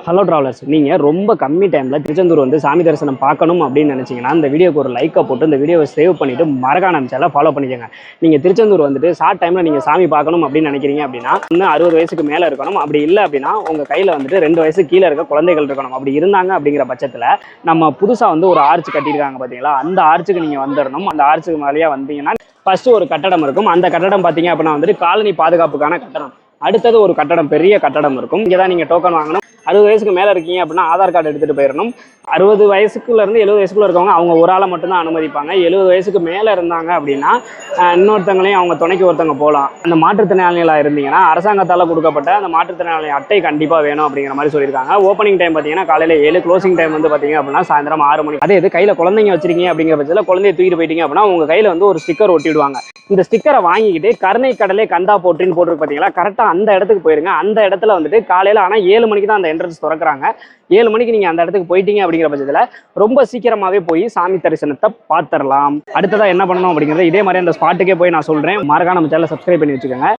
Hello travellers, நீங்கள் ரொம்ப கம்மி டைமில் திருச்செந்தூர் வந்து சாமி தரிசனம் பார்க்கணும் அப்படின்னு நினச்சிங்கன்னா இந்த வீடியோக்கு ஒரு லைக்கை போட்டு இந்த வீடியோவை சேவ் பண்ணிவிட்டு மறக்காம சேனலை ஃபாலோ பண்ணிக்கோங்க. நீங்கள் திருச்செந்தூர் வந்துட்டு ஷார்ட் டைமில் நீங்கள் சாமி பார்க்கணும் அப்படின்னு நினைக்கிறீங்க அப்படின்னா இன்னும் 60 வயசுக்கு மேலே இருக்கணும். அப்படி இல்லை அப்படின்னா உங்கள் கையில் வந்துட்டு 2 வயசு கீழே இருக்க குழந்தைகள் இருக்கணும். அப்படி இருந்தாங்க அப்படிங்கிற பட்சத்தில் நம்ம புதுசாக வந்து ஒரு ஆர்ச் கட்டியிருக்காங்க பார்த்தீங்களா, அந்த ஆர்ச்சுக்கு நீங்கள் வந்துடணும். அந்த ஆர்ச்சுக்கு மேலேயே வந்தீங்கன்னா ஃபர்ஸ்ட் ஒரு கட்டடம் இருக்கும். அந்த கட்டடம் பார்த்தீங்க அப்படின்னா வந்துட்டு காலனி பாதுகாப்புக்கான கட்டடம். அடுத்தது ஒரு கட்டடம், பெரிய கட்டடம் இருக்கும். இங்கே தான் நீங்கள் டோக்கன் வாங்கணும். 60 வயசுக்கு மேலே இருக்கீங்க அப்படின்னா ஆதார் கார்டு எடுத்துகிட்டு போயிடணும். 60 வயசுக்குள்ளேருந்து 70 வயசுக்குள்ள இருக்கவங்க அவங்க ஒரு ஆளை மட்டும்தான் அனுமதிப்பாங்க. 70 வயசுக்கு மேலே இருந்தாங்க அப்படின்னா இன்னொருத்தங்களையும் அவங்க துணைக்கு ஒருத்தவங்க போகலாம். அந்த மாற்றுத்திறனாளிகளாக இருந்தீங்கன்னா அரசாங்கத்தால் கொடுக்கப்பட்ட அந்த மாற்றுத்திறனாளி அட்டை கண்டிப்பாக வேணும் அப்படிங்கிற மாதிரி சொல்லியிருக்காங்க. ஓப்பனிங் டைம் பார்த்தீங்கன்னா காலையில் 7, க்ளோசிங் டைம் வந்து பார்த்தீங்க அப்படின்னா சாயந்தரம் 6 மணி. அதே இது கையில் குழந்தைங்க வச்சிருக்கீங்க அப்படிங்கிற பட்சத்தில் குழந்தைய தூக்கிட்டு போயிட்டீங்க அப்படின்னா உங்கள் கையில் வந்து ஒரு ஸ்டிக்கர் ஒட்டிவிடுவாங்க. இந்த ஸ்டிக்கரை வாங்கிக்கிட்டு கருணை கடலே கந்தா போற்றின்னு போட்டுருக்கு பார்த்தீங்களா, கரெக்டாக அந்த இடத்துக்கு போயிருங்க. அந்த இடத்துல வந்துட்டு காலையில் ஆனால் 7 மணிக்கு தான் அந்த என்ட்ரன்ஸ் திறக்கிறாங்க. 7 மணிக்கு நீங்கள் அந்த இடத்துக்கு போயிட்டீங்க அப்படிங்கிற பட்சத்தில் ரொம்ப சீக்கிரமாகவே போய் சாமி தரிசனத்தை பார்த்துடலாம். அடுத்ததாக என்ன பண்ணணும் அப்படிங்கிறத இதே மாதிரி அந்த ஸ்பாட்டுக்கே போய் நான் சொல்கிறேன். மறக்காம நம்ம சேனலை சப்ஸ்கிரைப் பண்ணி வச்சுக்கோங்க.